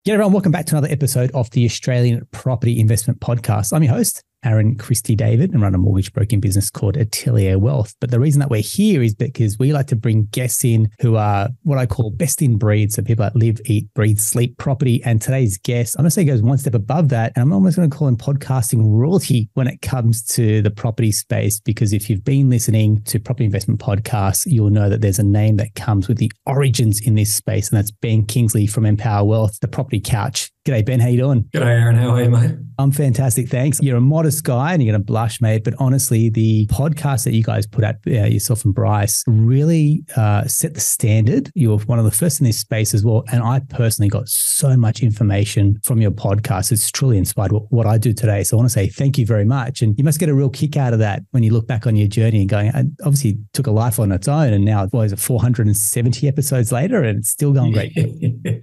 G'day everyone, welcome back to another episode of the Australian Property Investment Podcast. I'm your host, Aaron Christie David, and run a mortgage broking business called Atelier Wealth. But the reason that we're here is because we like to bring guests in who are what I call best in breed. So people that live, eat, breathe, sleep property. And today's guest, I'm going to say goes one step above that. And I'm almost going to call him podcasting royalty when it comes to the property space, because if you've been listening to property investment podcasts, you'll know that there's a name that comes with the origins in this space. And that's Ben Kingsley from Empower Wealth, the property couch. G'day, Ben. How you doing? G'day, Aaron. How are you, mate? I'm fantastic. Thanks. You're a modest guy and you're going to blush, mate. But honestly, the podcast that you guys put out, yourself and Bryce, really set the standard. You were one of the first in this space as well. And I personally got so much information from your podcast. It's truly inspired what I do today. So I want to say thank you very much. And you must get a real kick out of that when you look back on your journey and going, obviously took a life on its own. And now, what is it, 470 episodes later and it's still going great.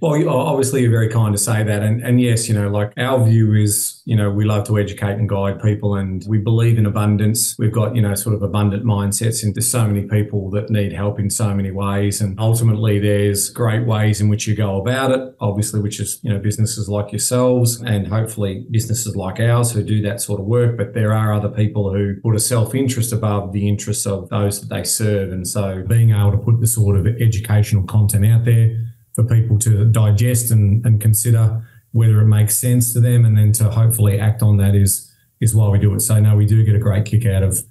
Well, obviously you're very kind to say that. And yes, like our view is, we love to educate and guide people, and we believe in abundance. We've got, sort of abundant mindsets into so many people that need help in so many ways. And ultimately there's great ways in which you go about it, obviously, which is, businesses like yourselves and hopefully businesses like ours who do that sort of work. But there are other people who put a self-interest above the interests of those that they serve. And so being able to put the sort of educational content out there for people to digest and consider whether it makes sense to them, and then to hopefully act on that is why we do it. So no, we do get a great kick out of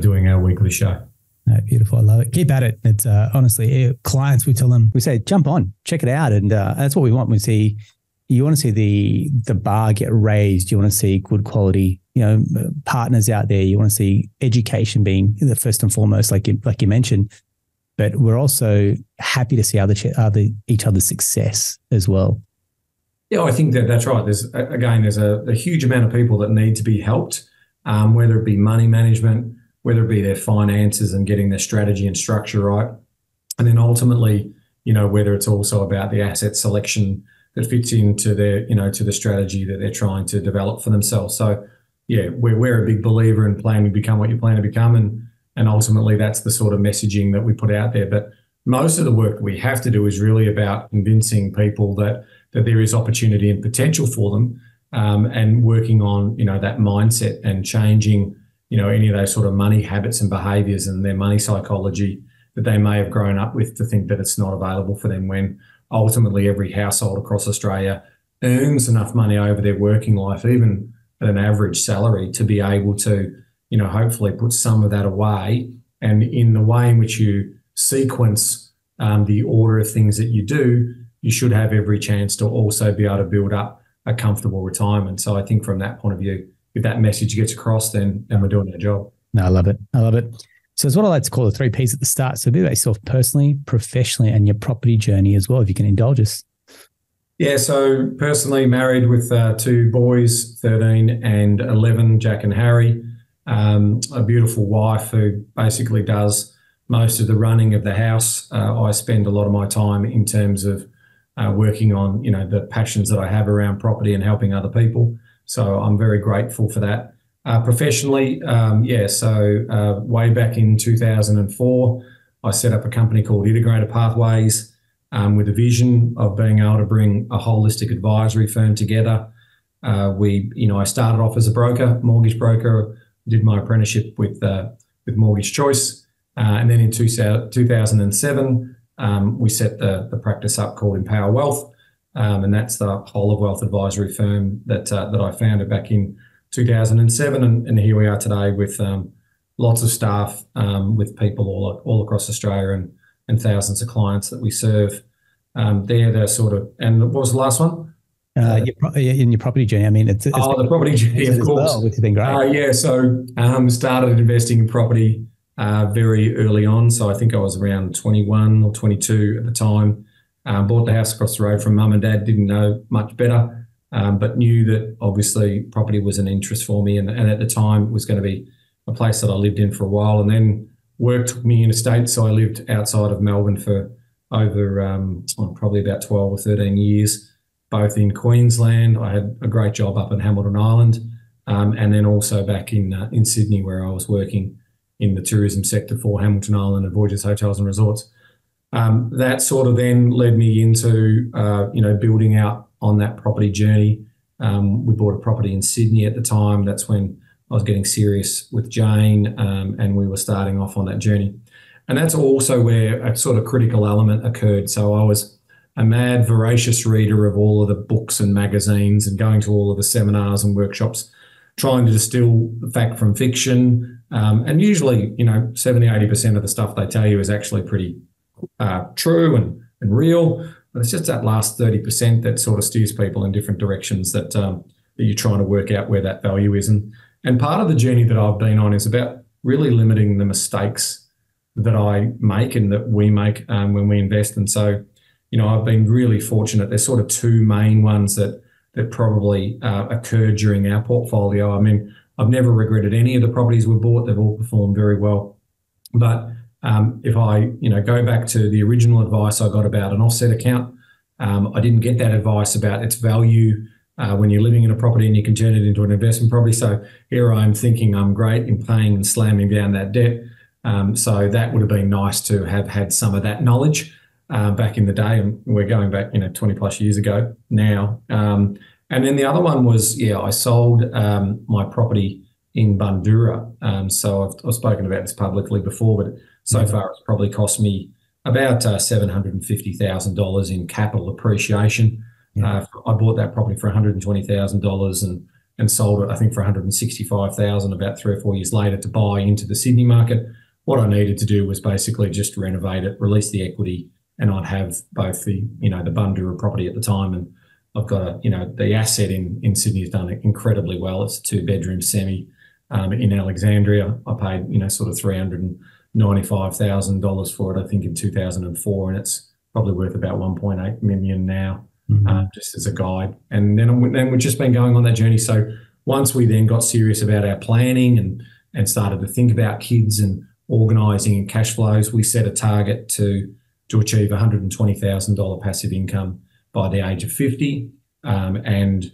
doing our weekly show. No, beautiful. I love it. Keep at it. It's honestly, clients, we say, jump on, check it out. And that's what we want. You want to see the bar get raised. You want to see good quality, partners out there. You want to see education being the first and foremost, like you mentioned. But we're also happy to see each other's success as well. Yeah, I think that's right. There's a huge amount of people that need to be helped, whether it be money management, whether it be their finances and getting their strategy and structure right. And then ultimately, whether it's also about the asset selection that fits into their, to the strategy that they're trying to develop for themselves. So yeah, we're a big believer in plan to become what you plan to become. And ultimately that's the sort of messaging that we put out there. But most of the work that we have to do is really about convincing people that there is opportunity and potential for them, and working on, that mindset and changing, any of those sort of money habits and behaviours and their money psychology that they may have grown up with to think that it's not available for them, when ultimately every household across Australia earns enough money over their working life, even at an average salary, to be able to, hopefully put some of that away. And in the way in which you sequence the order of things that you do, you should have every chance to also be able to build up a comfortable retirement. So I think from that point of view, if that message gets across, then we're doing our job. No, I love it. So it's what I like to call the 3 Ps at the start. So be about yourself personally, professionally, and your property journey as well, if you can indulge us. Yeah, so personally married with 2 boys, 13 and 11, Jack and Harry, a beautiful wife who basically does most of the running of the house. I spend a lot of my time in terms of working on, the passions that I have around property and helping other people. So I'm very grateful for that. Professionally, way back in 2004, I set up a company called Integrated Pathways with a vision of being able to bring a holistic advisory firm together. I started off as a mortgage broker, did my apprenticeship with Mortgage Choice. And then in 2007, we set the practice up called Empower Wealth, and that's the whole of wealth advisory firm that I founded back in 2007, and here we are today with lots of staff, with people all across Australia and thousands of clients that we serve. They're the sort of, and what was the last one? In your property journey, I mean, it's the property journey, of course. Well, which has been great. So started investing in property very early on. So I think I was around 21 or 22 at the time. Bought the house across the road from mum and dad, didn't know much better, but knew that obviously property was an interest for me. And at the time it was going to be a place that I lived in for a while, and then work took me interstate. So I lived outside of Melbourne for over probably about 12 or 13 years, both in Queensland. I had a great job up in Hamilton Island, and then also back in Sydney, where I was working in the tourism sector for Hamilton Island and Voyages Hotels and Resorts. That sort of then led me into, building out on that property journey. We bought a property in Sydney at the time. That's when I was getting serious with Jane, and we were starting off on that journey. And that's also where a sort of critical element occurred. So I was a mad, voracious reader of all of the books and magazines and going to all of the seminars and workshops, trying to distill fact from fiction. And usually, 70, 80% of the stuff they tell you is actually pretty true and real. But it's just that last 30% that sort of steers people in different directions that you're trying to work out where that value is. And part of the journey that I've been on is about really limiting the mistakes that I make and that we make when we invest. And so, I've been really fortunate. There's sort of two main ones that probably occurred during our portfolio. I mean, I've never regretted any of the properties we bought. They've all performed very well. But if I, go back to the original advice I got about an offset account, I didn't get that advice about its value when you're living in a property and you can turn it into an investment property. So here I am thinking I'm great in paying and slamming down that debt. So that would have been nice to have had some of that knowledge back in the day. And we're going back, 20 plus years ago now. And then the other one was, I sold my property in Bundoora. So I've spoken about this publicly before, but so far it's probably cost me about $750,000 in capital appreciation. I bought that property for $120,000 and sold it, I think, for $165,000 about 3 or 4 years later to buy into the Sydney market. What I needed to do was basically just renovate it, release the equity, and I'd have both the Bundoora property at the time, and I've got the asset in Sydney has done incredibly well. It's a 2-bedroom semi in Alexandria. I paid sort of $395,000 for it, I think, in 2004, and it's probably worth about 1.8 million now, just as a guide. And then we've just been going on that journey. So once we then got serious about our planning and started to think about kids and organising and cash flows, we set a target to achieve $120,000 passive income by the age of 50. And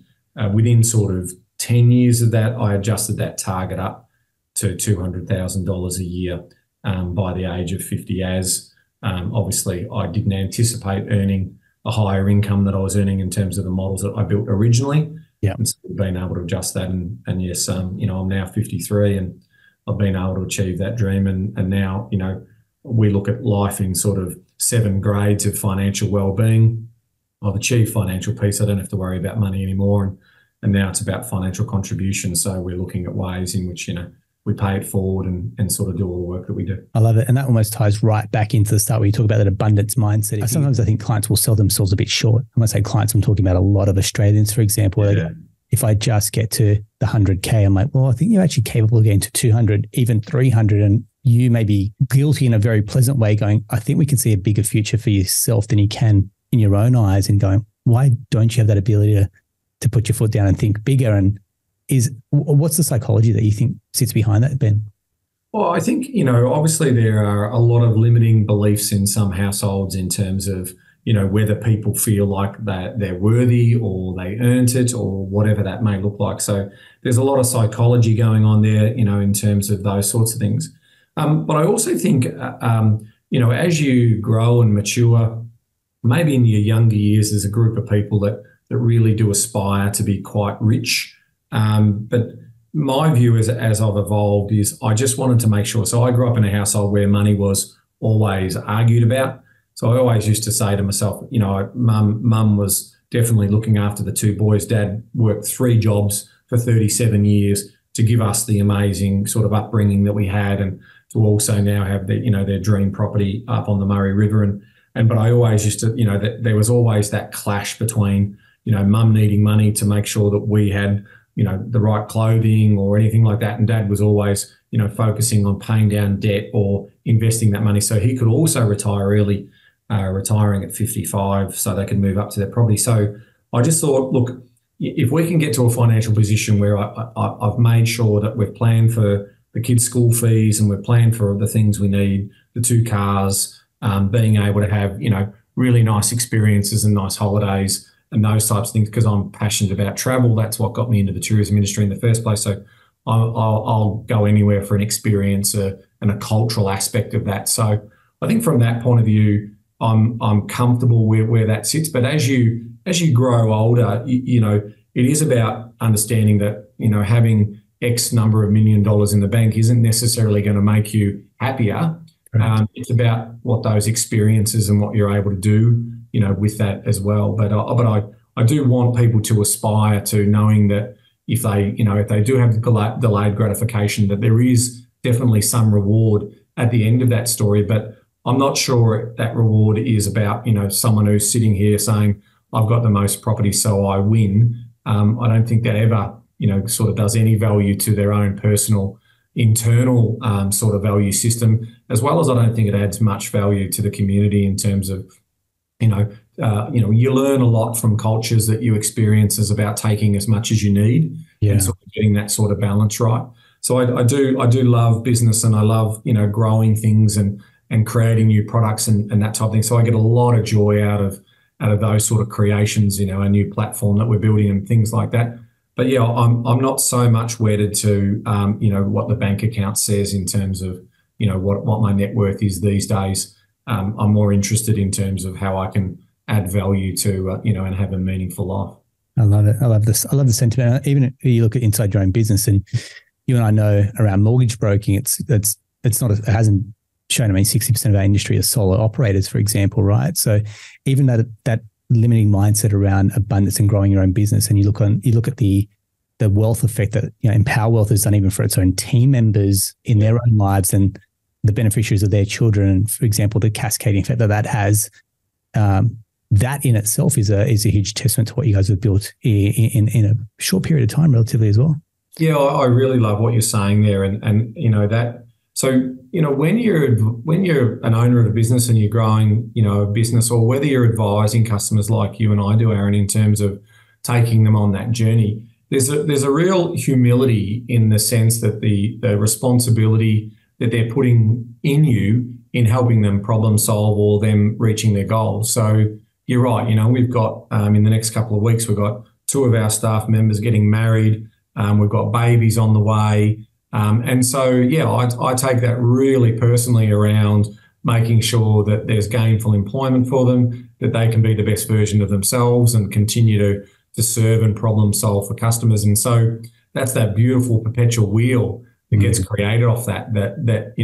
within sort of 10 years of that, I adjusted that target up to $200,000 a year by the age of 50, as obviously I didn't anticipate earning a higher income that I was earning in terms of the models that I built originally. Yeah. And so we've been able to adjust that. And yes, I'm now 53 and I've been able to achieve that dream. And now, we look at life in sort of 7 grades of financial well-being. I've achieved financial peace. I don't have to worry about money anymore. And now it's about financial contribution. So we're looking at ways in which, we pay it forward and sort of do all the work that we do. I love it. And that almost ties right back into the start where you talk about that abundance mindset. Sometimes I think clients will sell themselves a bit short. When I say clients, I'm talking about a lot of Australians, for example. Yeah. If I just get to the 100K, I'm like, well, I think you're actually capable of getting to 200, even 300. And you may be guilty in a very pleasant way going, I think we can see a bigger future for yourself than you can in your own eyes, and going, why don't you have that ability to put your foot down and think bigger? And what's the psychology that you think sits behind that, Ben? Well, I think, obviously there are a lot of limiting beliefs in some households in terms of, whether people feel like that they're worthy or they earned it or whatever that may look like. So there's a lot of psychology going on there, in terms of those sorts of things. But I also think, as you grow and mature, maybe in your younger years, there's a group of people that really do aspire to be quite rich. But my view as I've evolved is I just wanted to make sure. So I grew up in a household where money was always argued about. So I always used to say to myself, mum was definitely looking after the 2 boys. Dad worked 3 jobs for 37 years to give us the amazing sort of upbringing that we had, and to also now have their dream property up on the Murray River. But I always used to, that there was always that clash between, mum needing money to make sure that we had, the right clothing or anything like that. And Dad was always, focusing on paying down debt or investing that money so he could also retire early, retiring at 55 so they could move up to their property. So I just thought, look, if we can get to a financial position where I've made sure that we've planned for the kids' school fees and we've planned for the things we need, the 2 cars, being able to have, really nice experiences and nice holidays and those types of things, because I'm passionate about travel. That's what got me into the tourism industry in the first place. So I'll go anywhere for an experience and a cultural aspect of that. So I think from that point of view, I'm comfortable where that sits. But as you as you grow older, it is about understanding that, having X number of $1 million in the bank isn't necessarily going to make you happier. It's about what those experiences and what you're able to do, with that as well. But I do want people to aspire to knowing that if they do have delayed gratification, that there is definitely some reward at the end of that story. But I'm not sure that reward is about, someone who's sitting here saying, I've got the most property, so I win. I don't think that ever, sort of does any value to their own personal internal sort of value system, as well as I don't think it adds much value to the community in terms of, you learn a lot from cultures that you experience as about taking as much as you need and sort of getting that sort of balance right. So I do love business, and I love, growing things and creating new products and that type of thing. So I get a lot of joy out of those sort of creations, a new platform that we're building and things like that. But yeah, I'm not so much wedded to what the bank account says in terms of what my net worth is these days. I'm more interested in terms of how I can add value to and have a meaningful life. I love it. I love this. I love the sentiment. Even if you look at inside your own business, and you and I know around mortgage broking, it hasn't shown. 60% of our industry are solo operators, for example, right? So even that limiting mindset around abundance and growing your own business, and you look at the wealth effect that Empower Wealth has done even for its own team members in their own lives and the beneficiaries of their children, and for example, the cascading effect that has. That in itself is a huge testament to what you guys have built in a short period of time, relatively as well. Yeah, I really love what you're saying there, and that. So when you're an owner of a business and you're growing a business, or whether you're advising customers like you and I do, Aaron, in terms of taking them on that journey, there's a real humility in the sense that the responsibility that they're putting in you in helping them problem solve or them reaching their goals. So you're right. We've got in the next couple of weeks, we've got 2 of our staff members getting married. We've got babies on the way. And so, I take that really personally around making sure that there's gainful employment for them, that they can be the best version of themselves and continue to serve and problem solve for customers. And so that's that beautiful perpetual wheel that gets created off that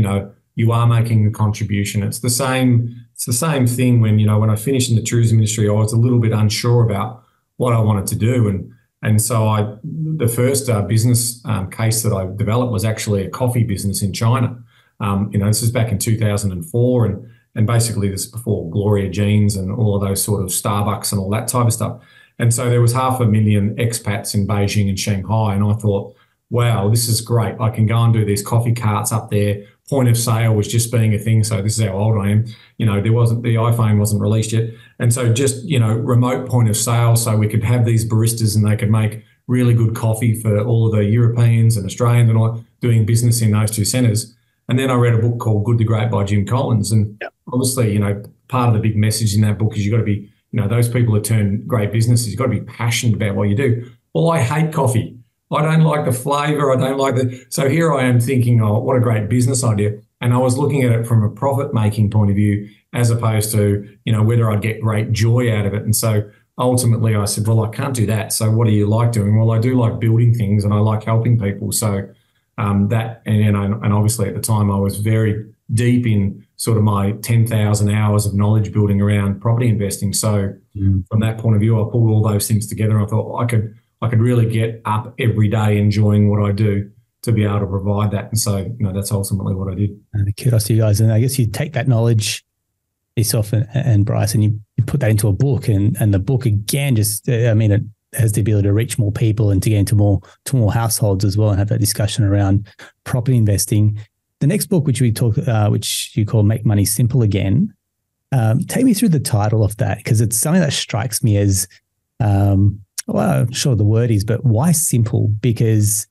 you are making a contribution. It's the same thing when I finished in the tourism industry, I was a little bit unsure about what I wanted to do. And so the first business case that I developed was actually a coffee business in China. This is back in 2004, and basically this is before Gloria Jeans and all of those sort of Starbucks and all that type of stuff. And so there was 500,000 expats in Beijing and Shanghai, and I thought, wow, this is great. I can go and do these coffee carts up there. Point of sale was just being a thing. So this is how old I am. The iPhone wasn't released yet. And so just, remote point of sale, so we could have these baristas and they could make really good coffee for all of the Europeans and Australians and all doing business in those 2 centres. And then I read a book called Good to Great by Jim Collins. And obviously, part of the big message in that book is you've got to be, those people that turn great businesses, you've got to be passionate about what you do. Well, I hate coffee. I don't like the flavour. I don't like so here I am thinking, oh, what a great business idea. And I was looking at it from a profit-making point of view, as opposed to, whether I'd get great joy out of it. And so ultimately I said, well, I can't do that. So what do you like doing? Well, I do like building things and I like helping people. So and obviously at the time I was very deep in sort of my 10,000 hours of knowledge building around property investing. So from that point of view, I pulled all those things together. I thought I could really get up every day enjoying what I do to be able to provide that. And so, that's ultimately what I did. Kudos to you guys. And I guess you take that knowledge yourself and Bryce, and you put that into a book, and the book again, it has the ability to reach more people and to get into more households as well, and have that discussion around property investing. The next book, which you call Make Money Simple Again, take me through the title of that, because it's something that strikes me as, well, I'm sure the word is, but why simple? Because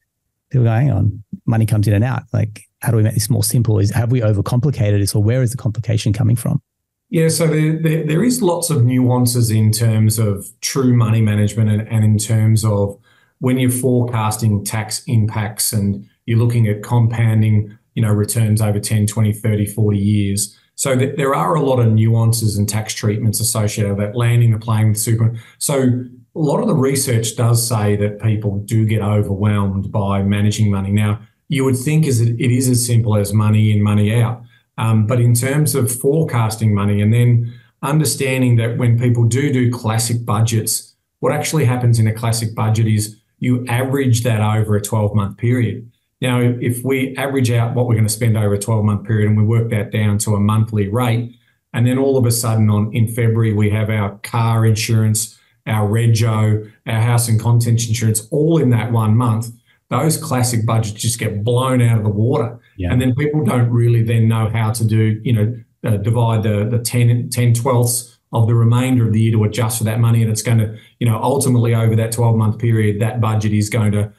people go, hang on, money comes in and out. Like, how do we make this more simple? Have we overcomplicated this, or where is the complication coming from? Yeah, so there is lots of nuances in terms of true money management and in terms of when you're forecasting tax impacts and you're looking at compounding, returns over 10, 20, 30, 40 years. So there are a lot of nuances and tax treatments associated with that, landing the plane with super. So a lot of the research does say that people do get overwhelmed by managing money. Now, you would think it is as simple as money in, money out. But in terms of forecasting money and then understanding that when people do classic budgets, what actually happens in a classic budget is you average that over a 12-month period. Now, if we average out what we're going to spend over a 12-month period and we work that down to a monthly rate, and then all of a sudden in February we have our car insurance, our rego, our house and contents insurance, all in that 1 month, those classic budgets just get blown out of the water. Yeah. And then people don't really then know how to do, divide the 10 twelfths of the remainder of the year to adjust for that money. And it's going to, ultimately over that 12-month period, that budget is going to,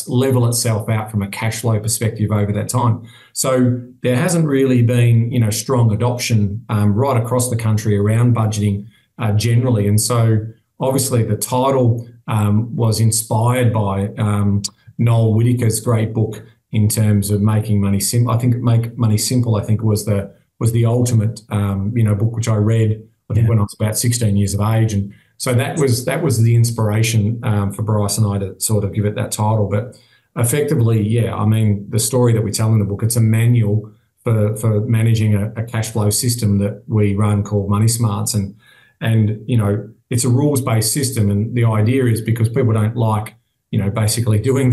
level itself out from a cash flow perspective over that time. So there hasn't really been, strong adoption right across the country around budgeting generally. And so obviously the title was inspired by Noel Whittaker's great book in terms of making money simple. I think Make Money Simple, was the ultimate, book which I read, I think when I was about 16 years of age. And so that was the inspiration for Bryce and I to sort of give it that title. But effectively, the story that we tell in the book, it's a manual for managing a cash flow system that we run called Money Smarts. And it's a rules-based system. And the idea is because people don't like, basically doing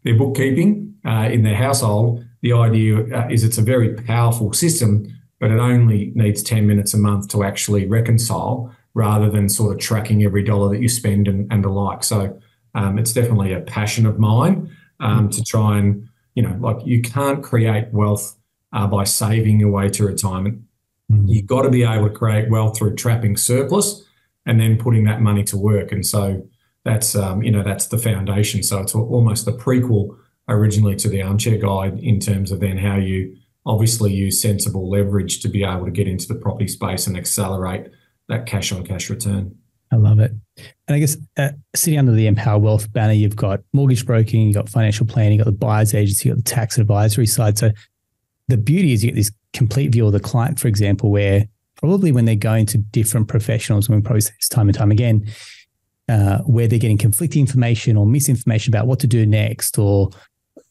their bookkeeping in their household, the idea is it's a very powerful system, but it only needs 10 minutes a month to actually reconcile rather than sort of tracking every dollar that you spend and the like. So it's definitely a passion of mine to try and, you can't create wealth by saving your way to retirement. Mm-hmm. You've got to be able to create wealth through trapping surplus and then putting that money to work. And so that's, that's the foundation. So it's almost the prequel originally to the Armchair Guide in terms of then how you obviously use sensible leverage to be able to get into the property space and accelerate that cash on cash return. I love it. And I guess sitting under the Empower Wealth banner, you've got mortgage broking, you've got financial planning, you've got the buyer's agency, you've got the tax advisory side. So the beauty is you get this complete view of the client, for example, where probably when they're going to different professionals, and we probably say this time and time again, where they're getting conflicting information or misinformation about what to do next or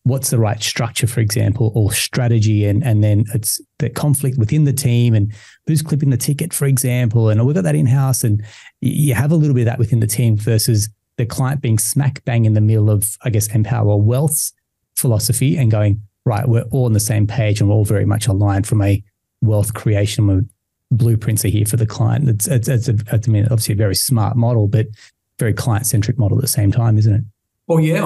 what's the right structure, for example, or strategy. And then it's the conflict within the team and who's clipping the ticket, for example. And we've got that in-house. And you have a little bit of that within the team versus the client being smack bang in the middle of, I guess, Empower Wealth's philosophy and going, right, we're all on the same page and we're all very much aligned from a wealth creation. Blueprints are here for the client. It's obviously a very smart model, but very client-centric model at the same time, isn't it? Well, yeah,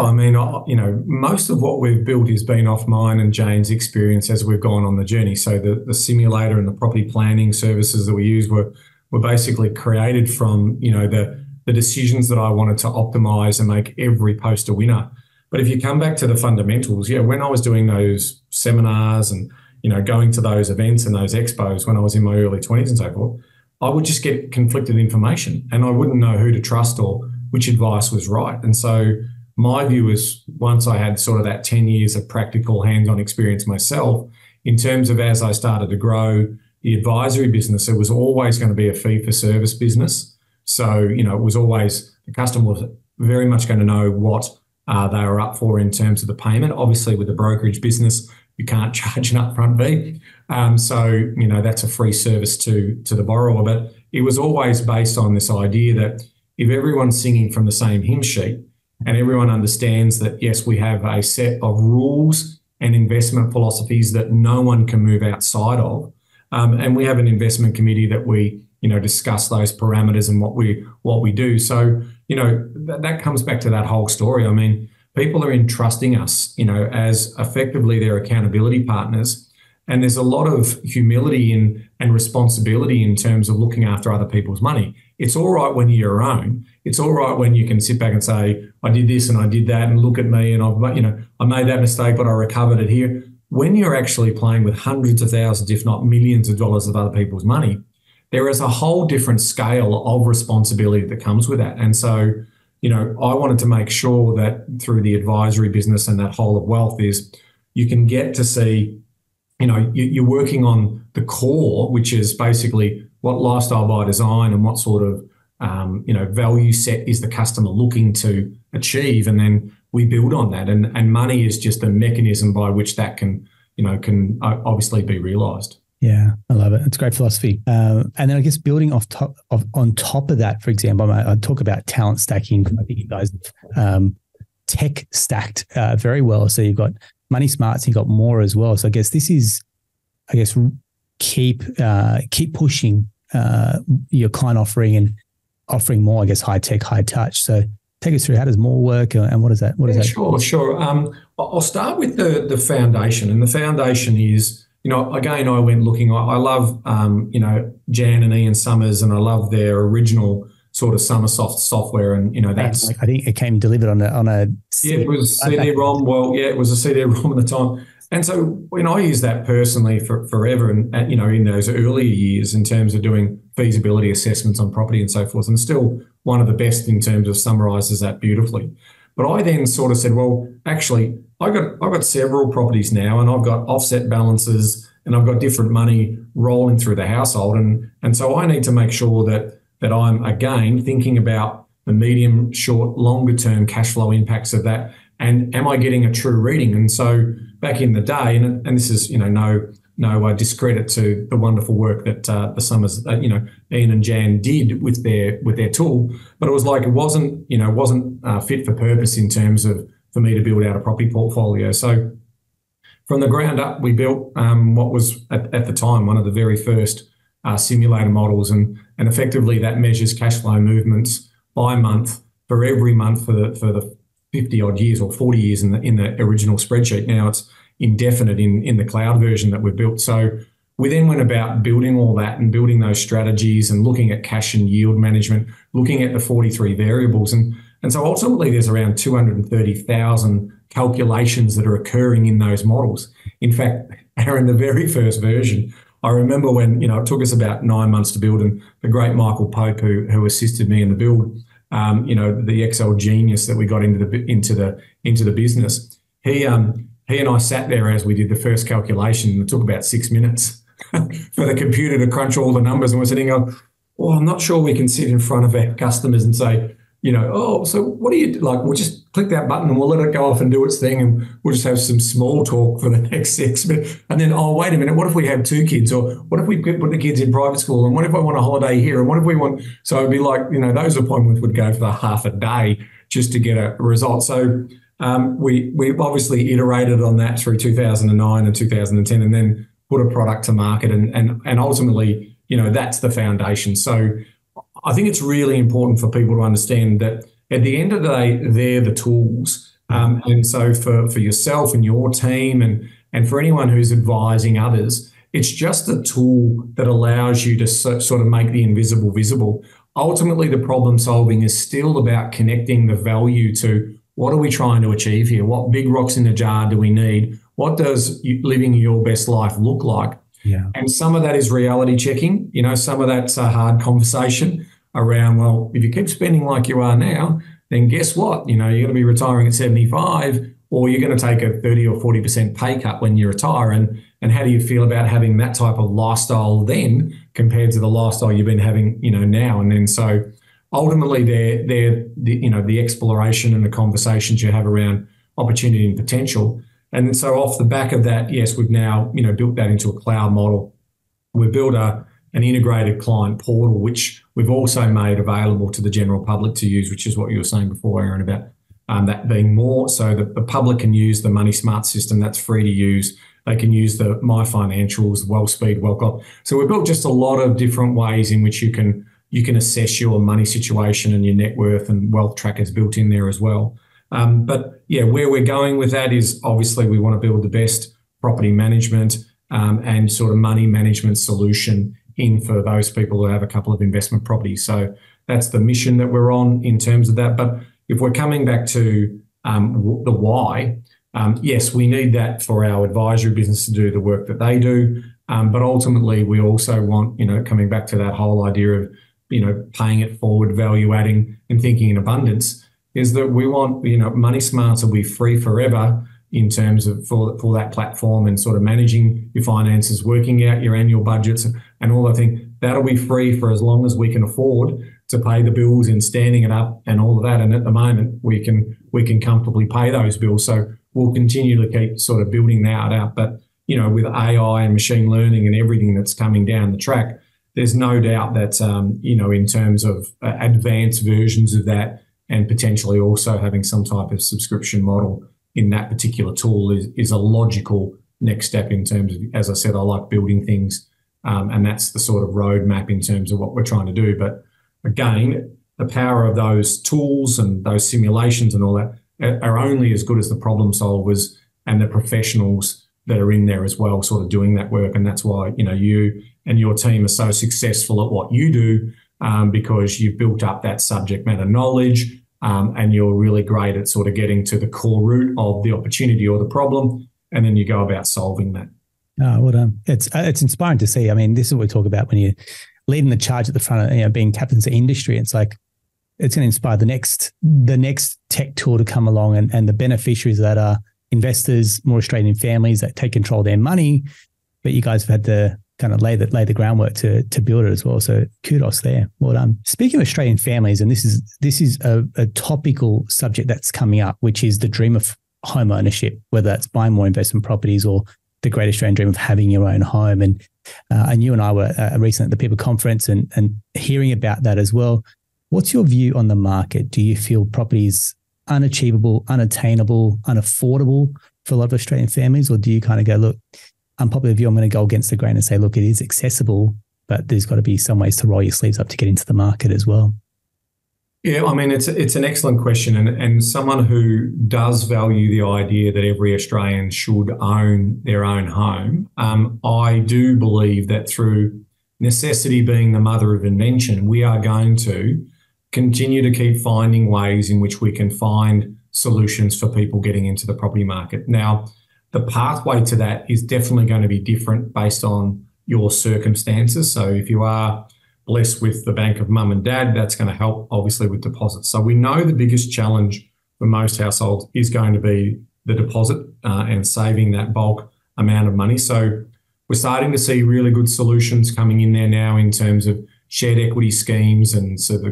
most of what we've built has been off mine and Jane's experience as we've gone on the journey. So the simulator and the property planning services that we use were basically created from, the decisions that I wanted to optimize and make every post a winner. But if you come back to the fundamentals, when I was doing those seminars and, going to those events and those expos when I was in my early 20s and so forth, I would just get conflicted information and I wouldn't know who to trust or which advice was right. And so my view is once I had sort of that 10 years of practical hands-on experience myself, in terms of as I started to grow the advisory business, it was always going to be a fee-for-service business. So, it was always the customer was very much going to know what they were up for in terms of the payment. Obviously, with the brokerage business, you can't charge an upfront fee. So, that's a free service to the borrower. But it was always based on this idea that if everyone's singing from the same hymn sheet, and everyone understands that, yes, we have a set of rules and investment philosophies that no one can move outside of. And we have an investment committee that we, discuss those parameters and what we do. So, that comes back to that whole story. I mean, people are entrusting us, as effectively their accountability partners. And there's a lot of humility and responsibility in terms of looking after other people's money. It's all right when you're your own. It's all right when you can sit back and say, I did this and I did that and look at me and I made that mistake, but I recovered it here. When you're actually playing with hundreds of thousands, if not millions of dollars of other people's money, there is a whole different scale of responsibility that comes with that. And so, I wanted to make sure that through the advisory business and that whole of wealth is you can get to see you're working on the core, which is basically what lifestyle by design and what sort of value set is the customer looking to achieve, and then we build on that. And money is just a mechanism by which that can obviously be realised. Yeah, I love it. It's great philosophy. And then I guess building on top of that, for example, I talk about talent stacking. I think you guys tech stacked very well. So you've got money smarts, you've got more as well. So I guess this is, keep pushing your client offering and offering more, I guess, high tech, high touch. So take us through, how does more work, and what is that? Sure. I'll start with the foundation, and the foundation is, again, I went looking. I love Jan and Ian Summers, and I love their original sort of Summersoft software, and that's. I think it came delivered on a. Yeah, it was CD-ROM. Well, yeah, it was a CD-ROM at the time. And so when I use that personally for forever, and in those earlier years in terms of doing feasibility assessments on property and so forth, and still one of the best in terms of summarises that beautifully. But I then sort of said, well, actually, I've got several properties now, and I've got offset balances, and I've got different money rolling through the household, and so I need to make sure that I'm again thinking about the medium, short, longer term cash flow impacts of that. And am I getting a true reading? And so back in the day, and this is no discredit to the wonderful work that the Summers, Ian and Jan did with their tool, but it was like it wasn't fit for purpose in terms of for me to build out a property portfolio. So from the ground up, we built what was at the time one of the very first simulator models, and effectively that measures cash flow movements by month for every month for the 50 odd years or 40 years in the original spreadsheet. Now it's indefinite in the cloud version that we built. So we then went about building all that and building those strategies and looking at cash and yield management, looking at the 43 variables. And so ultimately there's around 230,000 calculations that are occurring in those models. In fact, Aaron, the very first version, I remember when, it took us about 9 months to build, and the great Michael Pope, who assisted me in the build, the Excel genius that we got into the business. He and I sat there as we did the first calculation, and it took about 6 minutes for the computer to crunch all the numbers, and we're sitting going, well, I'm not sure we can sit in front of our customers and say, so what do you do? Like, we'll just click that button and we'll let it go off and do its thing, and we'll just have some small talk for the next 6 minutes. And then, oh, wait a minute, what if we have 2 kids? Or what if we put the kids in private school? And what if I want a holiday here? And what if we want... So it'd be like, those appointments would go for half a day just to get a result. So we've obviously iterated on that through 2009 and 2010, and then put a product to market. And ultimately, that's the foundation. So I think it's really important for people to understand that at the end of the day, they're the tools. And so for yourself and your team and for anyone who's advising others, it's just a tool that allows you to sort of make the invisible visible. Ultimately, the problem solving is still about connecting the value to what are we trying to achieve here? What big rocks in the jar do we need? What does living your best life look like? Yeah. And some of that is reality checking. Some of that's a hard conversation around, well, if you keep spending like you are now, then guess what? You're going to be retiring at 75, or you're going to take a 30 or 40% pay cut when you retire. And how do you feel about having that type of lifestyle then compared to the lifestyle you've been having, now? And then so ultimately they're the exploration and the conversations you have around opportunity and potential. And so off the back of that, yes, we've now, built that into a cloud model. We've built an integrated client portal, which we've also made available to the general public to use, which is what you were saying before, Aaron, about that being more. So the public can use the Money Smart system. That's free to use. They can use the My Financials, Wellspeed, Wellcop. So we've built just a lot of different ways in which you can assess your money situation and your net worth, and wealth trackers built in there as well. But yeah, where we're going with that is obviously we want to build the best property management and sort of money management solution in for those people who have a couple of investment properties. So that's the mission that we're on in terms of that. But if we're coming back to the why, yes, we need that for our advisory business to do the work that they do. But ultimately, we also want, coming back to that whole idea of, paying it forward, value adding and thinking in abundance, is that we want, Money Smarts will be free forever. in terms of for that platform and sort of managing your finances, working out your annual budgets and all that thing. That'll be free for as long as we can afford to pay the bills and standing it up and all of that. And at the moment, we can comfortably pay those bills. So we'll continue to keep sort of building that out. But, with AI and machine learning and everything that's coming down the track, there's no doubt that, in terms of advanced versions of that and potentially also having some type of subscription model in that particular tool is a logical next step in terms of, as I said, I like building things. And that's the sort of roadmap in terms of what we're trying to do. But again, the power of those tools and those simulations and all that are only as good as the problem solvers and the professionals that are in there as well, sort of doing that work. And that's why, you and your team are so successful at what you do, because you've built up that subject matter knowledge, and you're really great at sort of getting to the core root of the opportunity or the problem, and then you go about solving that. Oh, well done. It's inspiring to see. I mean, this is what we talk about when you're leading the charge at the front of, being captains of industry. It's like, it's going to inspire the next tech tool to come along, and the beneficiaries that are investors, more Australian families that take control of their money. But you guys have had to kind of lay the groundwork to build it as well. So kudos there. Well done. Speaking of Australian families, and this is a topical subject that's coming up, which is the dream of home ownership, whether that's buying more investment properties or the great Australian dream of having your own home. And you and I were recently at the PIPA conference and hearing about that as well. What's your view on the market? Do you feel property is unachievable, unattainable, unaffordable for a lot of Australian families? Or do you kind of go, look, unpopular view, I'm going to go against the grain and say, look, it is accessible, but there's got to be some ways to roll your sleeves up to get into the market as well? Yeah, I mean, it's an excellent question, and someone who does value the idea that every Australian should own their own home. I do believe that through necessity being the mother of invention, we are going to continue to keep finding ways in which we can find solutions for people getting into the property market. Now, the pathway to that is definitely going to be different based on your circumstances. So if you are blessed with the bank of mum and dad, that's going to help obviously with deposits. So we know the biggest challenge for most households is going to be the deposit and saving that bulk amount of money. So we're starting to see really good solutions coming in there now in terms of shared equity schemes. And so the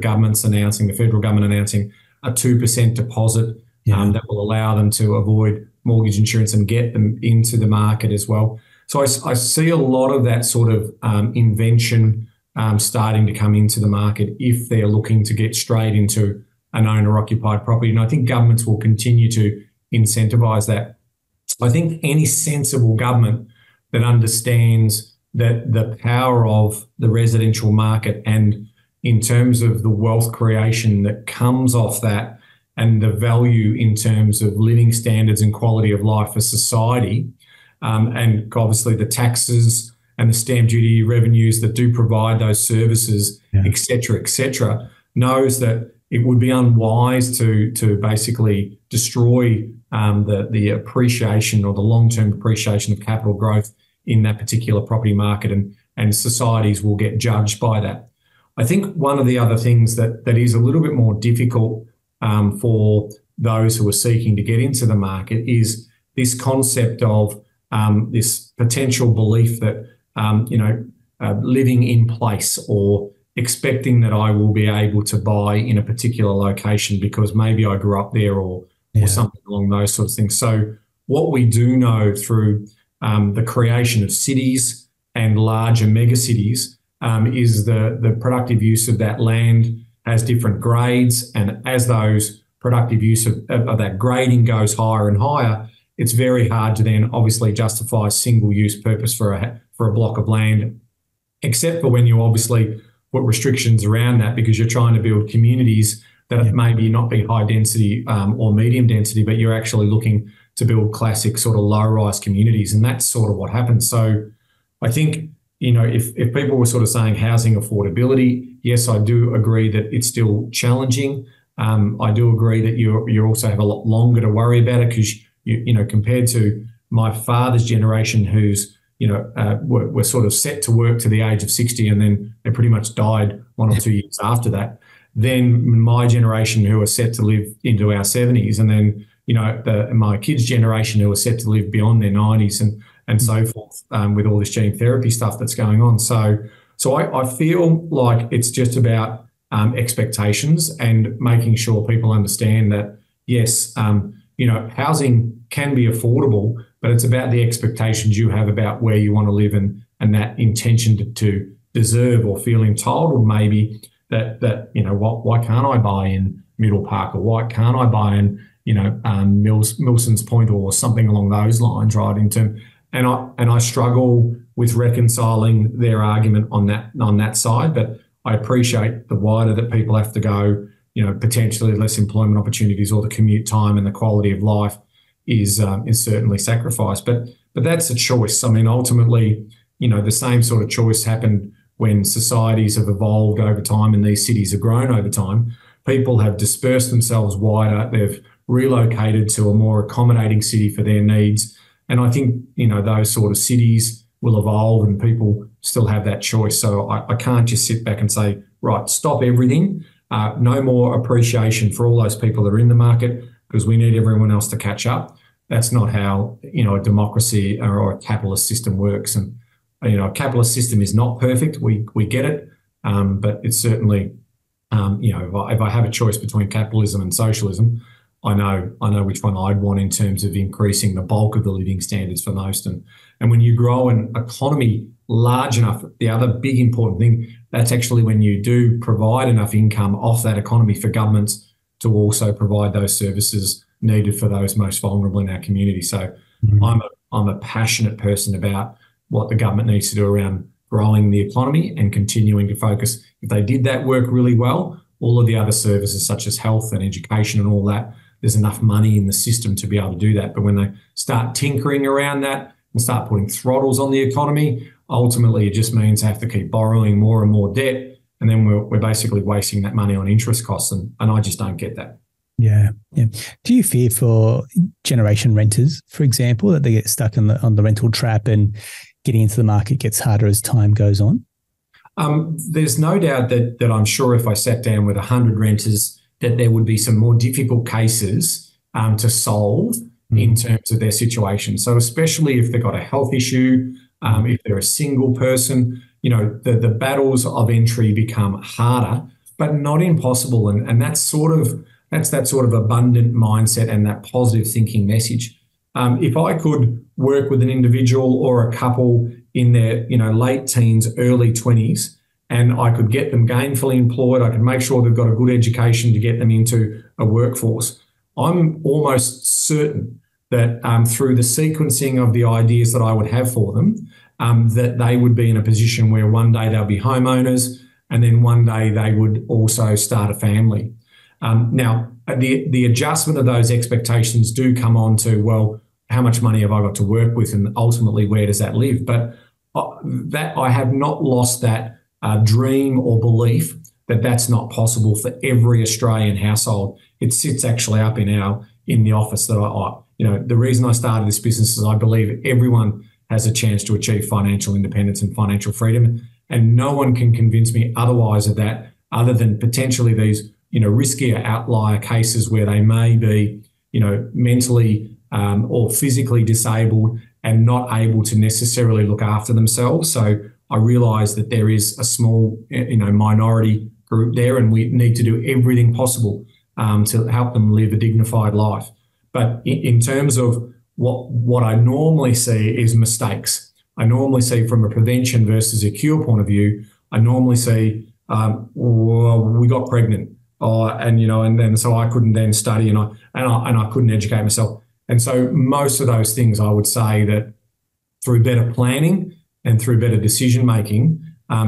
federal government announcing a 2% deposit that will allow them to avoid mortgage insurance and get them into the market as well. So I see a lot of that sort of invention starting to come into the market if they're looking to get straight into an owner-occupied property. And I think governments will continue to incentivise that. I think any sensible government that understands that the power of the residential market and in terms of the wealth creation that comes off that and the value in terms of living standards and quality of life for society, and obviously the taxes and the stamp duty revenues that do provide those services, et cetera, knows that it would be unwise to basically destroy the appreciation or the long-term appreciation of capital growth in that particular property market, and societies will get judged by that. I think one of the other things that is a little bit more difficult for those who are seeking to get into the market is this concept of this potential belief that living in place or expecting that I will be able to buy in a particular location because maybe I grew up there or something along those sorts of things. So what we do know through the creation of cities and larger megacities is the productive use of that land has different grades, and as those productive use of that grading goes higher and higher, it's very hard to then obviously justify single-use purpose for a block of land, except for when you obviously put restrictions around that because you're trying to build communities that maybe not be high density or medium density, but you're actually looking to build classic sort of low-rise communities, and that's sort of what happens. So I think, if people were sort of saying housing affordability, yes, I do agree that it's still challenging. I do agree that you also have a lot longer to worry about it because, compared to my father's generation who's, were sort of set to work to the age of 60 and then they pretty much died 1 or 2 years after that. Then my generation who are set to live into our 70s and then, my kids' generation who are set to live beyond their 90s and so forth, with all this gene therapy stuff that's going on. So I feel like it's just about expectations and making sure people understand that, yes, housing can be affordable, but it's about the expectations you have about where you want to live and that intention to deserve or feel entitled maybe that why can't I buy in Middle Park, or why can't I buy in Milson's Point or something along those lines, right? And I struggle with reconciling their argument on that side, but I appreciate the wider that people have to go, potentially less employment opportunities or the commute time and the quality of life is certainly sacrificed. But that's a choice. I mean, ultimately, the same sort of choice happened when societies have evolved over time and these cities have grown over time. People have dispersed themselves wider. They've relocated to a more accommodating city for their needs. And I think, those sort of cities will evolve and people still have that choice. So I can't just sit back and say, right, stop everything. No more appreciation for all those people that are in the market because we need everyone else to catch up. That's not how, a democracy or a capitalist system works. And, a capitalist system is not perfect. We get it. But it's certainly, if I have a choice between capitalism and socialism, I know which one I'd want in terms of increasing the bulk of the living standards for most. And when you grow an economy large enough, the other big important thing, that's actually when you do provide enough income off that economy for governments to also provide those services needed for those most vulnerable in our community. So I'm a passionate person about what the government needs to do around growing the economy and continuing to focus. If they did that work really well, all of the other services such as health and education and all that, there's enough money in the system to be able to do that. But when they start tinkering around that and start putting throttles on the economy, ultimately it just means they have to keep borrowing more and more debt. And then we're basically wasting that money on interest costs. And I just don't get that. Yeah. Do you fear for generation renters, for example, that they get stuck on the rental trap and getting into the market gets harder as time goes on? There's no doubt that I'm sure if I sat down with 100 renters, that there would be some more difficult cases to solve in terms of their situation. So especially if they've got a health issue, if they're a single person, the battles of entry become harder, but not impossible. And that's that sort of abundant mindset and that positive thinking message. If I could work with an individual or a couple in their late teens, early 20s, and I could get them gainfully employed, I could make sure they've got a good education to get them into a workforce, I'm almost certain that through the sequencing of the ideas that I would have for them, that they would be in a position where one day they'll be homeowners and then one day they would also start a family. Now, the adjustment of those expectations do come on to, well, how much money have I got to work with and ultimately where does that live? But that I have not lost that dream or belief that that's not possible for every Australian household. It sits actually up in the office that the reason I started this business is I believe everyone has a chance to achieve financial independence and financial freedom, and no one can convince me otherwise of that, other than potentially these riskier outlier cases where they may be mentally or physically disabled and not able to necessarily look after themselves. So I realise that there is a small minority group there, and we need to do everything possible to help them live a dignified life. But in terms of what I normally see is mistakes. I normally see from a prevention versus a cure point of view, I normally see, we got pregnant, and then so I couldn't then study and I couldn't educate myself. And so most of those things, I would say that through better planning and through better decision making,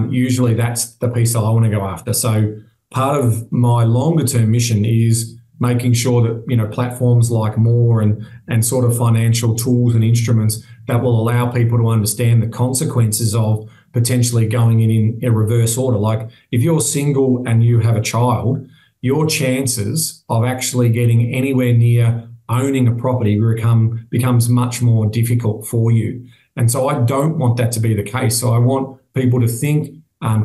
usually that's the piece that I want to go after. So part of my longer term mission is making sure that platforms like More and sort of financial tools and instruments that will allow people to understand the consequences of potentially going in a reverse order. Like if you're single and you have a child, your chances of actually getting anywhere near owning a property becomes much more difficult for you. And so I don't want that to be the case. So I want people to think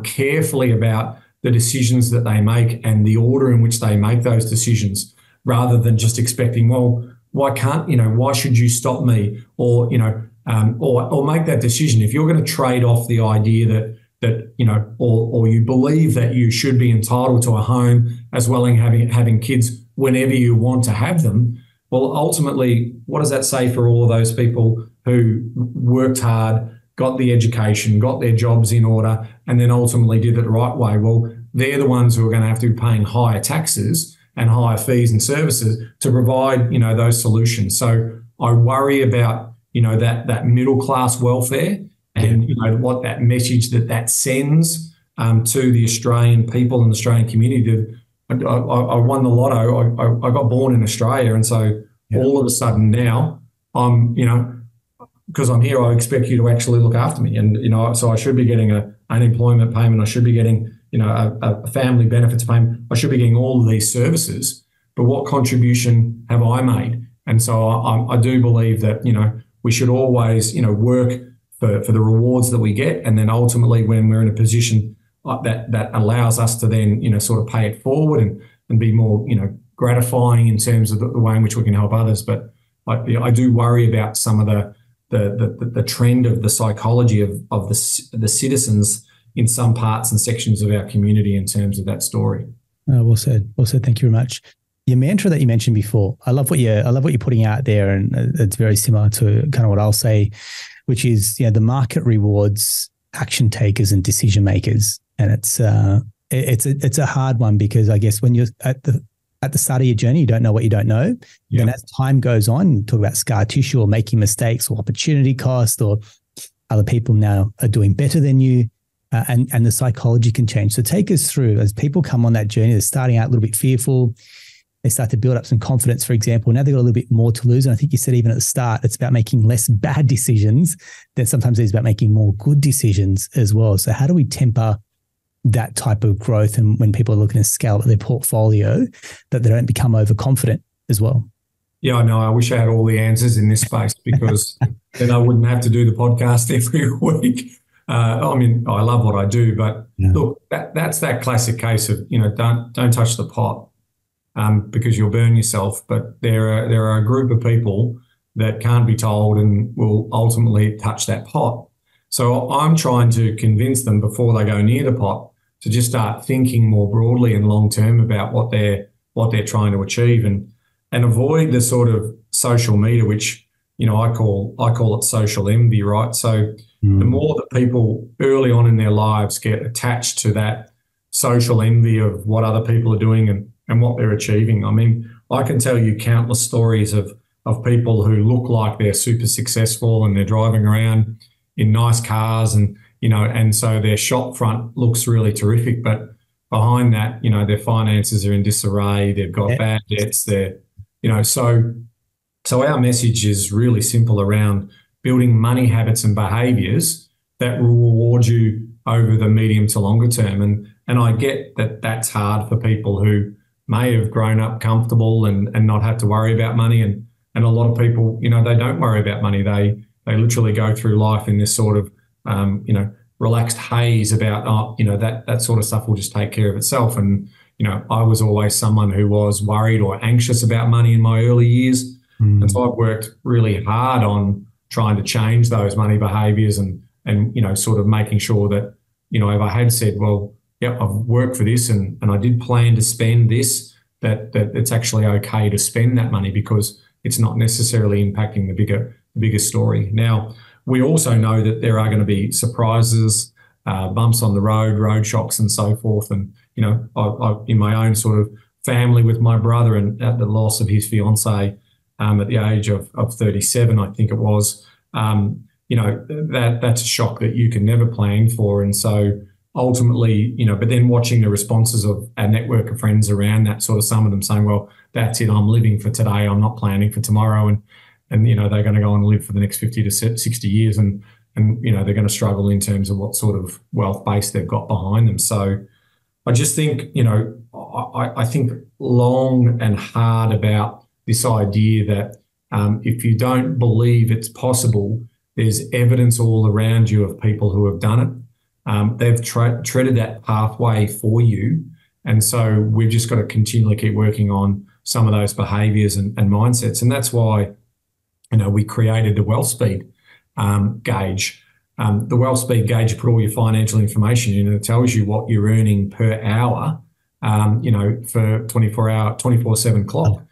carefully about the decisions that they make and the order in which they make those decisions, rather than just expecting, well, why should you stop me? Or, or make that decision. If you're going to trade off the idea or you believe that you should be entitled to a home as well as having kids whenever you want to have them, well, ultimately, what does that say for all of those people who worked hard, got the education, got their jobs in order, and then ultimately did it the right way? Well, they're the ones who are going to have to be paying higher taxes and higher fees and services to provide, those solutions. So I worry about, that middle class welfare and what that message that sends to the Australian people and the Australian community. I won the lotto. I got born in Australia, and so all of a sudden now I'm, because I'm here, I expect you to actually look after me, and so I should be getting an unemployment payment. I should be getting, a family benefits payment. I should be getting all of these services. But what contribution have I made? And so I do believe that we should always work for the rewards that we get, and then ultimately when we're in a position that allows us to then sort of pay it forward and be more gratifying in terms of the way in which we can help others. But I do worry about some of the trend of the psychology of the citizens in some parts and sections of our community in terms of that story. Well said. Well said. Thank you very much. Your mantra that you mentioned before, I love what you're putting out there, and it's very similar to kind of what I'll say, which is the market rewards action takers and decision makers, and it's a hard one because I guess when you're at the start of your journey, you don't know what you don't know. Yeah. And as time goes on, you talk about scar tissue or making mistakes or opportunity cost, or other people now are doing better than you. And the psychology can change. So take us through, as people come on that journey, they're starting out a little bit fearful. They start to build up some confidence, for example. Now they've got a little bit more to lose. And I think you said even at the start, it's about making less bad decisions. Then sometimes it's about making more good decisions as well. So how do we temper that type of growth, and when people are looking to scale up their portfolio, that they don't become overconfident as well? Yeah, I know. I wish I had all the answers in this space, because then I wouldn't have to do the podcast every week. I love what I do, but look, that's that classic case of, don't touch the pot because you'll burn yourself. But there are a group of people that can't be told and will ultimately touch that pot. So I'm trying to convince them before they go near the pot to just start thinking more broadly and long term about what they're trying to achieve, and avoid the sort of social media, which I call it social envy, right? So the more that people early on in their lives get attached to that social envy of what other people are doing and what they're achieving. I mean, I can tell you countless stories of people who look like they're super successful and they're driving around in nice cars and so their shop front looks really terrific, but behind that, their finances are in disarray, they've got bad debts, so our message is really simple around building money habits and behaviours that will reward you over the medium to longer term. And I get that that's hard for people who may have grown up comfortable and not have to worry about money. And a lot of people, they don't worry about money. They literally go through life in this sort of, relaxed haze about, that sort of stuff will just take care of itself. And, I was always someone who was worried or anxious about money in my early years. And so I've worked really hard on trying to change those money behaviours and sort of making sure that, if I had said, well, yeah, I've worked for this and I did plan to spend this, that it's actually okay to spend that money because it's not necessarily impacting the bigger story. Now, we also know that there are going to be surprises, bumps on the road shocks and so forth. And, I in my own sort of family with my brother and at the loss of his fiancée, at the age of 37, I think it was, that's a shock that you can never plan for. And so ultimately, but then watching the responses of our network of friends around that, sort of some of them saying, well, that's it, I'm living for today, I'm not planning for tomorrow. And they're going to go and live for the next 50 to 60 years and they're going to struggle in terms of what sort of wealth base they've got behind them. So I just think, I think long and hard about this idea that if you don't believe it's possible, there's evidence all around you of people who have done it. They've treaded that pathway for you. And so we've just got to continually keep working on some of those behaviours and mindsets. And that's why, we created the wealth speed gauge. The wealth speed gauge, you put all your financial information in, and it tells you what you're earning per hour, for 24/7 clock.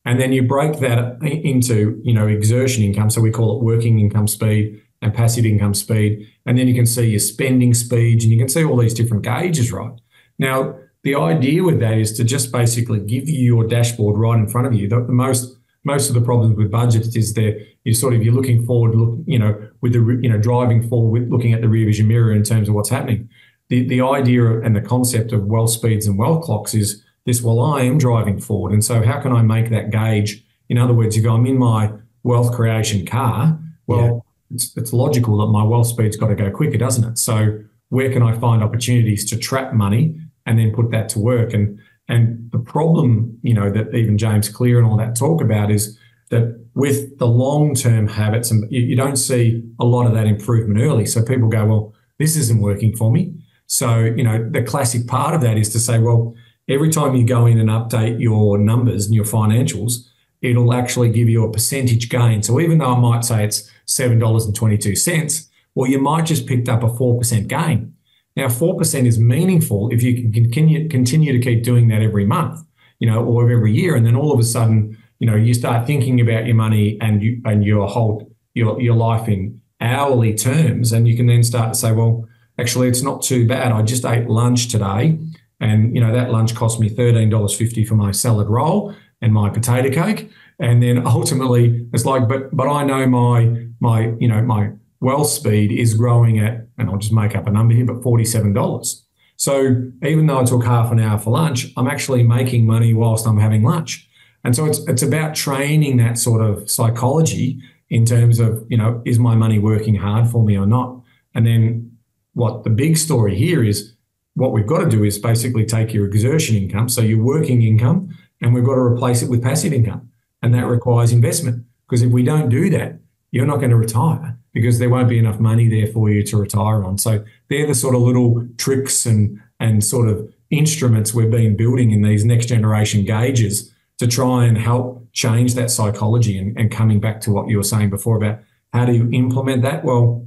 And then you break that into, exertion income. So we call it working income speed and passive income speed. And then you can see your spending speeds, and you can see all these different gauges, right? Now, the idea with that is to just basically give you your dashboard right in front of you. The most of the problems with budgets is you're looking forward, driving forward, looking at the rear vision mirror in terms of what's happening. The idea and the concept of wealth speeds and wealth clocks is this: well, I am driving forward, and so how can I make that gauge? In other words, you go, I'm in my wealth creation car. Well, it's logical that my wealth speed's got to go quicker, doesn't it? So where can I find opportunities to trap money and then put that to work? And the problem, that even James Clear and all that talk about is that with the long-term habits, and you don't see a lot of that improvement early. So people go, well, this isn't working for me. So, the classic part of that is to say, well, every time you go in and update your numbers and your financials, it'll actually give you a percentage gain. So even though I might say it's $7.22, well, you might just picked up a 4% gain. Now, 4% is meaningful if you can continue to keep doing that every month, or every year. And then all of a sudden, you start thinking about your money and your life in hourly terms. And you can then start to say, well, actually, it's not too bad. I just ate lunch today, and, that lunch cost me $13.50 for my salad roll and my potato cake. And then ultimately it's like, but I know my wealth speed is growing at, and I'll just make up a number here, but $47. So even though I took half an hour for lunch, I'm actually making money whilst I'm having lunch. And so it's about training that sort of psychology in terms of, is my money working hard for me or not? And then what the big story here is, what we've got to do is basically take your exertion income, so your working income, and we've got to replace it with passive income. And that requires investment, because if we don't do that, you're not going to retire, because there won't be enough money there for you to retire on. So they're the sort of little tricks and sort of instruments we've been building in these next generation gauges to try and help change that psychology. And coming back to what you were saying before about how do you implement that? Well,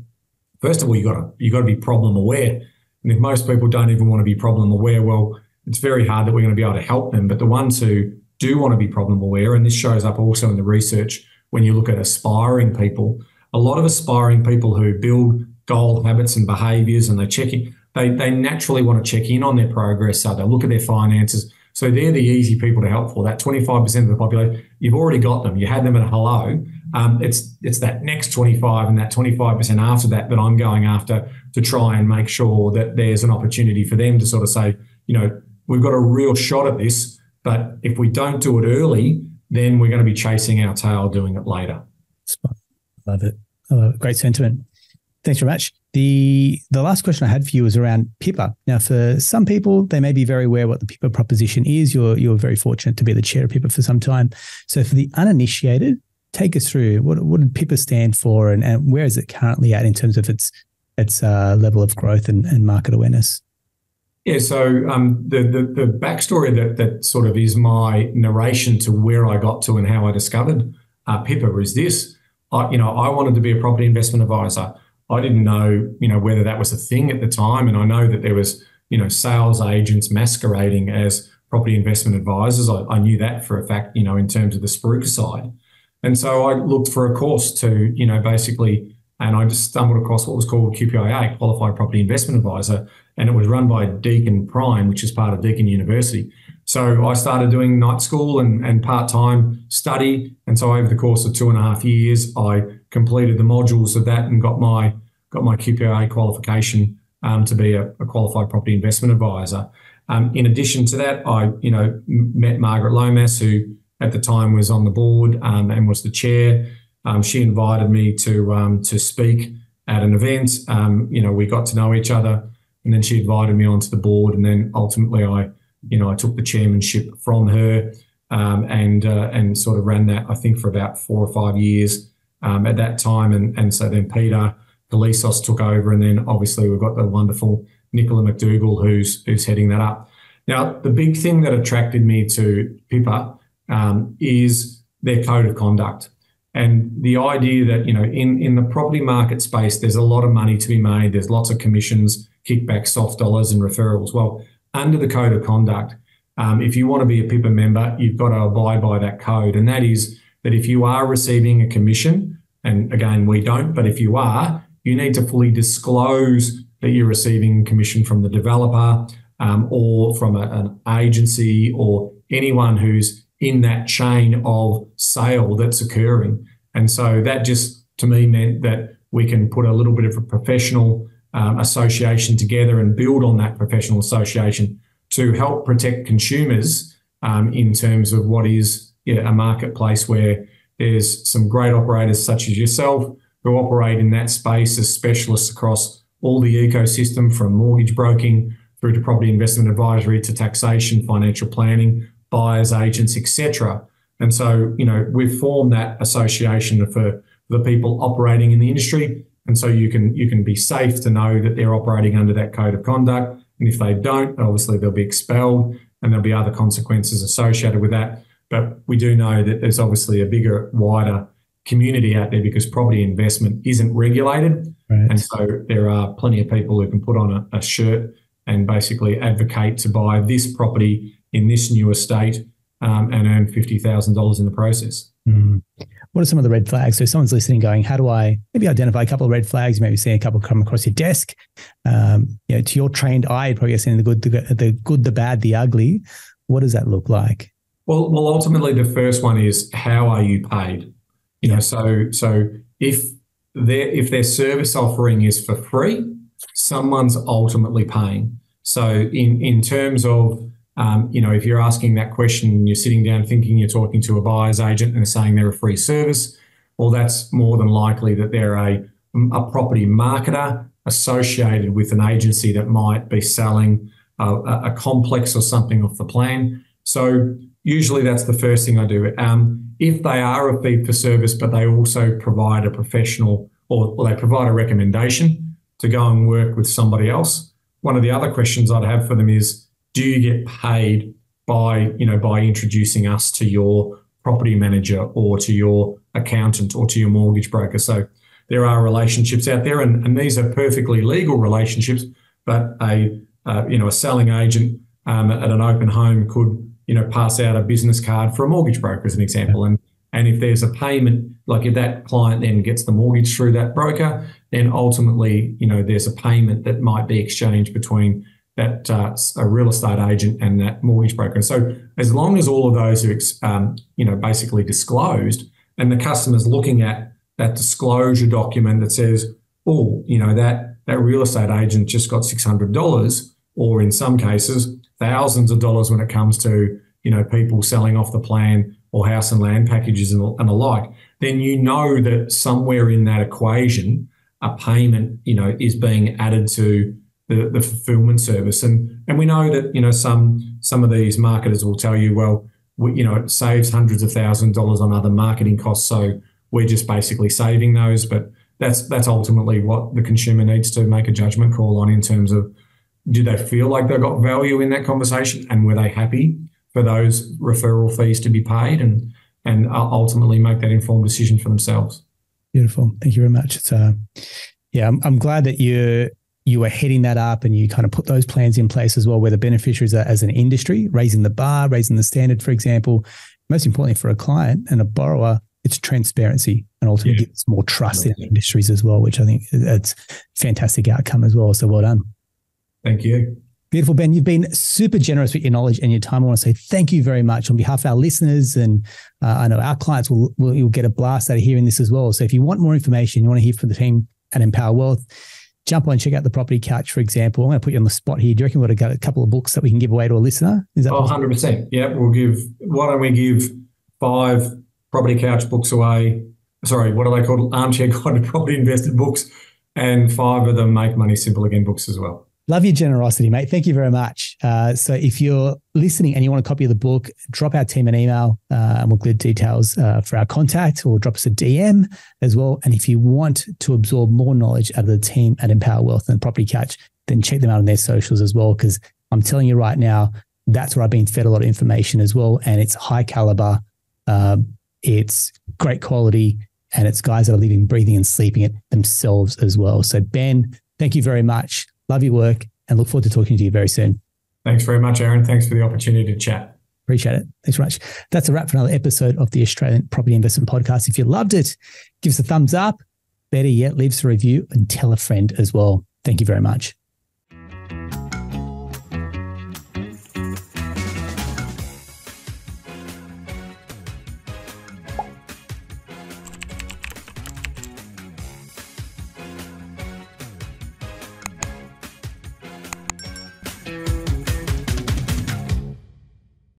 first of all, you got to be problem aware. And if most people don't even want to be problem aware, well, it's very hard that we're going to be able to help them. But the ones who do want to be problem aware, and this shows up also in the research when you look at aspiring people, a lot of aspiring people who build goal habits and behaviours, and they naturally want to check in on their progress. So they look at their finances. So they're the easy people to help for. That 25% of the population, you've already got them. You had them at hello. It's that next 25 and that 25% after that I'm going after to try and make sure that there's an opportunity for them to sort of say, we've got a real shot at this, but if we don't do it early, then we're going to be chasing our tail doing it later. I love it. Great sentiment. Thanks very much. The last question I had for you was around PIPA. Now, for some people, they may be very aware what the PIPA proposition is. You're very fortunate to be the chair of PIPA for some time. So for the uninitiated, take us through what did PIPA stand for, and where is it currently at in terms of its level of growth and market awareness? Yeah, so the backstory that sort of is my narration to where I got to and how I discovered PIPA is this. I wanted to be a property investment advisor. I didn't know, whether that was a thing at the time, and I know that there was, sales agents masquerading as property investment advisors. I knew that for a fact, in terms of the spruiker side. And so I looked for a course to, basically, and I just stumbled across what was called QPIA, Qualified Property Investment Advisor, and it was run by Deakin Prime, which is part of Deakin University. So I started doing night school and part-time study. And so over the course of 2.5 years, I completed the modules of that and got my QPIA qualification to be a qualified property investment advisor. In addition to that, I met Margaret Lomas, who at the time was on the board and was the chair. She invited me to speak at an event. We got to know each other, and then she invited me onto the board, and then ultimately I took the chairmanship from her and sort of ran that, I think, for about 4 or 5 years at that time. And so then Peter Galisos took over, and then obviously we've got the wonderful Nicola McDougall who's heading that up. Now, the big thing that attracted me to PIPA is their code of conduct. And the idea that, in the property market space, there's a lot of money to be made. There's lots of commissions, kickbacks, soft dollars and referrals. Well, under the code of conduct, if you want to be a PIPA member, you've got to abide by that code. And that is that if you are receiving a commission, and again, we don't, but if you are, you need to fully disclose that you're receiving commission from the developer or from an agency or anyone who's in that chain of sale that's occurring. And so that just, to me, meant that we can put a little bit of a professional association together and build on that professional association to help protect consumers in terms of what is a marketplace where there's some great operators such as yourself who operate in that space as specialists across all the ecosystem, from mortgage broking through to property investment advisory to taxation, financial planning, buyers, agents, etc. And so, we've formed that association for the people operating in the industry. And so you can be safe to know that they're operating under that code of conduct. And if they don't, obviously they'll be expelled and there'll be other consequences associated with that. But we do know that there's obviously a bigger, wider community out there because property investment isn't regulated. Right. And so there are plenty of people who can put on a shirt and basically advocate to buy this property in this new estate and earn $50,000 in the process. Mm. What are some of the red flags? So someone's listening going, how do I maybe identify a couple of red flags, maybe see a couple come across your desk? To your trained eye, probably seeing the good, the bad, the ugly. What does that look like? Well, ultimately the first one is, how are you paid? So if their service offering is for free, someone's ultimately paying. So in terms of, if you're asking that question and you're sitting down thinking you're talking to a buyer's agent and they're saying they're a free service, well, that's more than likely that they're a property marketer associated with an agency that might be selling a complex or something off the plan. So usually that's the first thing I do. If they are a fee for service, but they also provide a professional or they provide a recommendation to go and work with somebody else, one of the other questions I'd have for them is, do you get paid by introducing us to your property manager or to your accountant or to your mortgage broker? So there are relationships out there, and these are perfectly legal relationships, but a selling agent at an open home could pass out a business card for a mortgage broker as an example. And if there's a payment, like if that client then gets the mortgage through that broker, then ultimately, there's a payment that might be exchanged between that a real estate agent and that mortgage broker. And so as long as all of those are, basically disclosed, and the customer's looking at that disclosure document that says, that real estate agent just got $600, or in some cases, thousands of dollars when it comes to, people selling off the plan or house and land packages and the like, then that somewhere in that equation, a payment, is being added to the fulfillment service. And we know that, some of these marketers will tell you, well, it saves hundreds of thousands of dollars on other marketing costs, so we're just basically saving those. But that's ultimately what the consumer needs to make a judgment call on in terms of, do they feel like they got value in that conversation, and were they happy for those referral fees to be paid, and ultimately make that informed decision for themselves. Beautiful. Thank you very much. It's I'm glad that you were heading that up and you kind of put those plans in place as well, where the beneficiaries are as an industry, raising the bar, raising the standard, for example. Most importantly for a client and a borrower, it's transparency and ultimately gives more trust in industries as well, which I think it's a fantastic outcome as well. So well done. Thank you. Beautiful, Ben. You've been super generous with your knowledge and your time. I want to say thank you very much on behalf of our listeners, and I know our clients will get a blast out of hearing this as well. So if you want more information, you want to hear from the team at Empower Wealth, jump on and check out the Property Couch, for example. I'm going to put you on the spot here. Do you reckon we've got a couple of books that we can give away to a listener? Is that possible? 100%. Yeah, why don't we give 5 Property Couch books away? Sorry, what are they called? Armchair Guide to Property Invested books, and 5 of them Make Money Simple Again books as well. Love your generosity, mate. Thank you very much. So if you're listening and you want a copy of the book, drop our team an email and we'll give details for our contact, or drop us a DM as well. And if you want to absorb more knowledge out of the team at Empower Wealth and Property Couch, then check them out on their socials as well, because I'm telling you right now, that's where I've been fed a lot of information as well. And it's high caliber, it's great quality, and it's guys that are living, breathing, and sleeping it themselves as well. So Ben, thank you very much. Love your work and look forward to talking to you very soon. Thanks very much, Aaron. Thanks for the opportunity to chat. Appreciate it. Thanks very much. That's a wrap for another episode of the Australian Property Investment Podcast. If you loved it, give us a thumbs up. Better yet, leave us a review and tell a friend as well. Thank you very much.